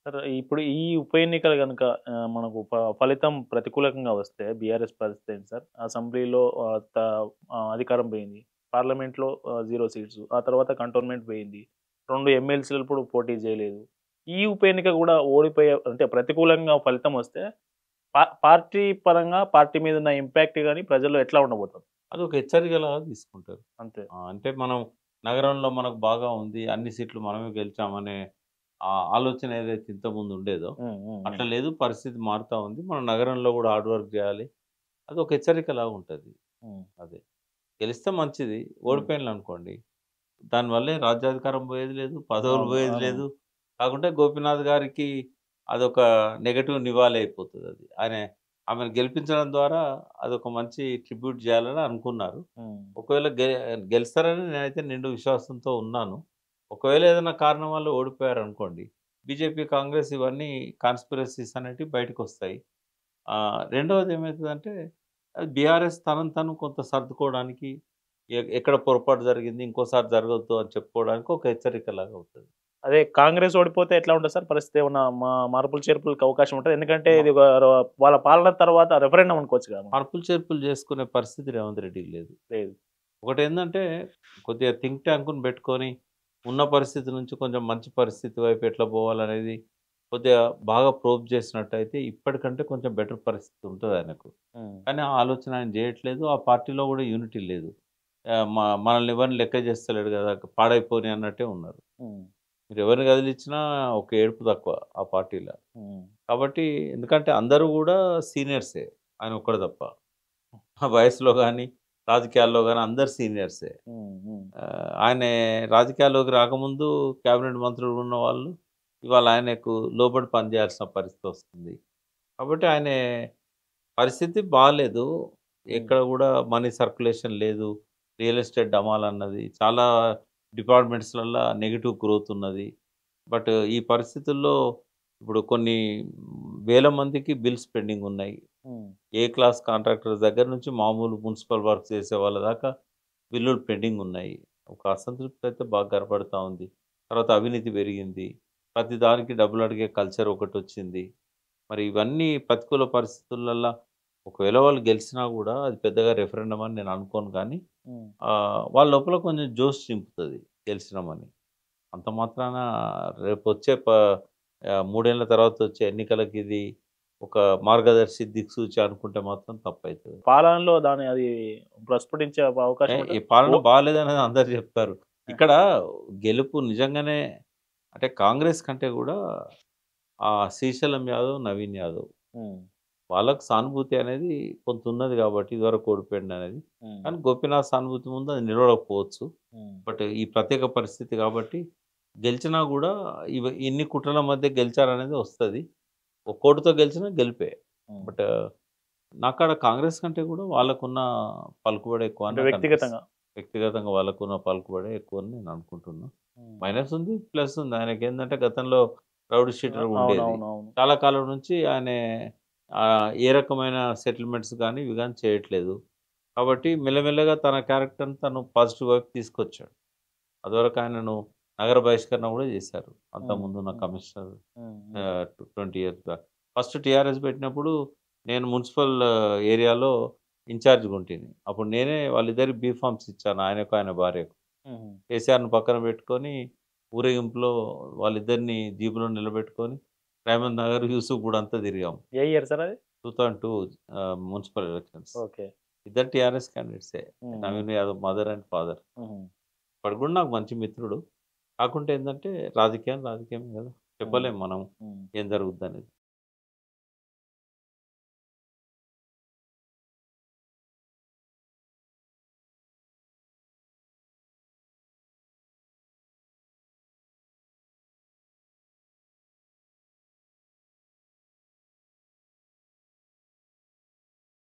Sir ఇప్పుడు ఈ ఉప ఎన్నికలు గనుక మనకు ఫలితం ప్రతికూలంగా వస్తే బీఆర్ఎస్ పరిస్థితి ఏంటి సార్? అసెంబ్లీలో అధికారం పోయింది. పార్లమెంట్‌లో 0 సీట్స్. ఆ తర్వాత కంటోన్మెంట్ పోయింది. 2 ఎమ్మెల్సీలు ఇప్పుడు పోటీ చేయలేదు. ఈ ఉప ఎన్నిక కూడా ఓడిపోయే అంటే ప్రతికూలంగా ఫలితం వస్తే పార్టీ పరంగా పార్టీ మీద ఉన్న ఇంపాక్ట్ గాని ప్రజల్లో ఎట్లా ఉండబోతుంది? అదొక హెచ్చరికలాగా తీసుకుంటారు. అంతే. అంటే మనం నగరంలో మనకు బాగా ఉంది. అన్ని సీట్లు మనమే గెలిచామనే ఆలోచన ఏదైతే ఇంతకుముందు ఉండేదో, హ్మ్. హ్మ్. హ్మ్. అట్లా లేదు. పరిస్థితి మారుతా ఉంది. మనం నగరంలో గూడా హార్డ్ వర్క్ జేయాలి. అదొక హెచ్చరికలాగా ఉంటది. హ్మ్. అదే. గెలిస్తే మంచిది. హ్మ్. ఓడిపోయినలనుకోండి, దానివల్లే రాజ్యాధికారం పోయేది లేదు. పదవులు అవును. పోయేది అవునవును. లేదు. కాకుంటే గోపీనాథ్ గారికి అదొక నెగెటివ్ నివాళి అయిపోతదది. ఆమెను గెలిపించడం ద్వారా అదొక మంచి ట్రిబ్యూట్ జేయాలని అనుకున్నారు. హ్మ్. ఒకవేళ గెలుస్తారని నేనైతే నిండు విశ్వాసంతో ఉన్నాను. ఒకవేళ ఏదైనా కారణం వల్ల ఓడిపోయారనుకోండి, బీజేపీ, కాంగ్రెస్ ఇవన్నీ కాన్స్పిరసీస్ అనేటివి బయటకొస్తాయి. రెండవది ఏమైతదంటే, అది బీఆర్ఎస్ తనను తను కొంత సర్దుకోవడానికి, ఎక్కడ పొరపాటు జరిగింది, ఇంకోసారి జరగొద్దు అని చెప్పుకోవడానికి ఒక హెచ్చరికలాగా అవుతది. అదే కాంగ్రెస్ ఓడిపోతే ఎట్లా ఉంటది సార్ పరిస్థితి? ఏమన్నా మార్పులు చేర్పులకి అవకాశం ఉంటదా? ఎందుకంటే మ ఇది వాళ్ళ పాలన తర్వాత రెఫరెండమ్ అనుకోవచ్చు కదా మనం. మార్పులు చేర్పులు చేసుకునే పరిస్థితి రేవంత్ రెడ్డికి లేదు. లేదు. ఒకటేందంటే, కొద్దిగా థింక్ ట్యాంక్‌ని పెట్టుకొని, ఉన్న పరిస్థితి నుంచి కొంచెం మంచి పరిస్థితి వైపు ఎట్లా పోవాలనేది కొద్దిగా బాగా ప్రోబ్ చేసినట్టయితే ఇప్పటికంటే కొంచెం బెటర్ పరిస్థితి ఉంటదాయనకు. హ్మ్. కానీ ఆ ఆలోచన ఆయన చేయట్లేదు. ఆ పార్టీలో గూడా యూనిటీ లేదు. మనల్ని ఎవరిని లెక్క చేస్తలేడు గదా! పాడైపోని అన్నట్టే ఉన్నారు. హ్మ్. మీరెవరిని కదిలిచ్చినా ఒక ఏడుపు తక్కువ ఆ పార్టీల. హ్మ్. కాబట్టి ఎందుకంటే అందరూ గూడా సీనియర్సే. ఆయనొక్కడు తప్ప. ఆ వయసులో గాని, రాజకీయాల్లో గాని అందరు సీనియర్సే. హ్మ్. హ్మ్. ఆయనే రాజకీయాల్లోకి రాకముందు క్యాబినెట్ మంత్రులు ఉన్నవాళ్ళు, ఇవాళ ఆయనకు లోబడి పనిచేయాల్సిన పరిస్థితొస్తుంది. కాబట్టి ఆయనే పరిస్థితి బాలేదు. హ్మ్. ఎక్కడ గూడా మనీ సర్క్యులేషన్ లేదు. రియల్ ఎస్టేట్ డమాలన్నది. చాలా డిపార్ట్‌మెంట్స్‌లల్ల నెగెటివ్ గ్రోత్ ఉన్నది. బట్ ఈ పరిస్థితుల్లో ఇప్పుడు కొన్ని వేల మందికి బిల్స్ పెండింగ్ ఉన్నాయి. హ్మ్. ఏ క్లాస్ కాంట్రాక్టర్ దగ్గర నుంచి మామూలు మున్సిపల్ వర్క్స్ చేసే వాళ్ళ దాకా బిల్లులు పెండింగ్ ఉన్నాయి. ఒక అసంతృప్తి అయితే బాగా కనపడతా ఉంది. తర్వాత అవినీతి పెరిగింది. ప్రతి దానికి డబ్బులు అడిగే కల్చర్ ఒకటొచ్చింది. మరి ఇవన్నీ ప్రతికూల పరిస్థితులల్ల ఒకవేళ వాళ్ళు గెలిసినా గూడా అది పెద్దగా రెఫరెండమ్ అని నేను అనుకోను గానీ, హ్మ్. వాళ్ళ లోపల కొంచెం జోష్ నింపుతది గెలిసినామని. అంత మాత్రాన రేపొచ్చే 3 ఏళ్ల తర్వాత వచ్చే ఎన్నికలకి ఇది ఒక మార్గదర్శి, దిక్సూచి అనుకుంటే మాత్రం తప్పైతది. పాలనలో దాని అది ప్రస్ఫుటించే అవకాశం ఈ ఉంటదా? పాలన ఓ బాలేదనేది అందరూ జెప్తారు. ఇక్కడ గెలుపు నిజంగానే అంటే కాంగ్రెస్ కంటే గూడా శ్రీశైలం యాదవ్, నవీన్ యాదవ్ హ్మ్. వాళ్ళకి సానుభూతి అనేది కొంతున్నది గాబట్టి ఇదివరకు ఓడిపోయిండనేది. హ్మ్. కానీ గోపీనాథ్ సానుభూతి ముందు అది నిలవడకపోవచ్చు. హ్మ్. బట్ ఈ ప్రత్యేక పరిస్థితి గాబట్టి గెలిచినా గూడా ఇన్ని కుట్రల మధ్య గెలిచారనేది వస్తది. ఒక్కోటితో గెలిచినా గెలుపే. హ్మ్. బట్ నాకాడ కాంగ్రెస్ కంటే గూడా వాళ్ళకున్న పలుకుబడి ఎక్కువని అంటే నాకనిపిస్తుంది. వ్యక్తిగతంగా. వ్యక్తిగతంగా వాళ్ళకున్న పలుకుబడే ఎక్కువని నేను అనుకుంటున్నా. హ్మ్. మైనస్ ఉంది, ప్లస్ ఉంది. ఆయనకేందంటే గతంలో రౌడీ షీటర్‌గా ఉండేది. అవునవునవును. చాలా కాలం నుంచి ఆయనే ఏ రకమైన సెటిల్మెంట్స్ గాని, ఇవి గాని చేయట్లేదు. కాబట్టి మెల్లమెల్లగా తన క్యారెక్టర్‌ని తను పాజిటివ్ వైపు తీసుకొచ్చాడు. అదివరకు ఆయనను నగర బహిష్కరణ గూడా చేశారు. హ్మ్. అంతకుముందున్న హ్మ్. కమిషనర్ హ్మ్. హ్మ్. 20 ఇయర్స్ బ్యాక్. ఫస్ట్ టీఆర్ఎస్ పెట్టినప్పుడు నేను మున్సిపల్ ఏరియాలో ఇన్‌చార్జ్‌గా ఉంటిని. అప్పుడు నేనే వాళ్ళిద్దరికి బీ ఫార్మ్స్ ఇచ్చాను. ఆయనకు, ఆయన భార్యకు. హుహు. కేసీఆర్‌ని పక్కన పెట్టుకొని ఊరేగింపులో వాళ్ళిద్దరిని జీపులో నిలబెట్టుకొని రైమంత్ నగర్, యూసుఫ్‌గూడ అంతా తిరిగాం. ఏ ఇయర్ సార్ అది? 2002 మున్సిపల్ ఎలక్షన్స్. ఓకే. ఇద్దరు టీఆర్ఎస్ క్యాండిడేట్సే. హ్మ్. హ్మ్. Naveen Yadav mother and father. హుహు. ఇప్పటికి కూడా నాకు మంచి మిత్రుడు. కాకుంటే ఏందంటే రాజకీయం రాజకీయమే గదా! హ్మ్. చెప్పలేం మనం హ్మ్. ఏం జరుగుద్దనేది.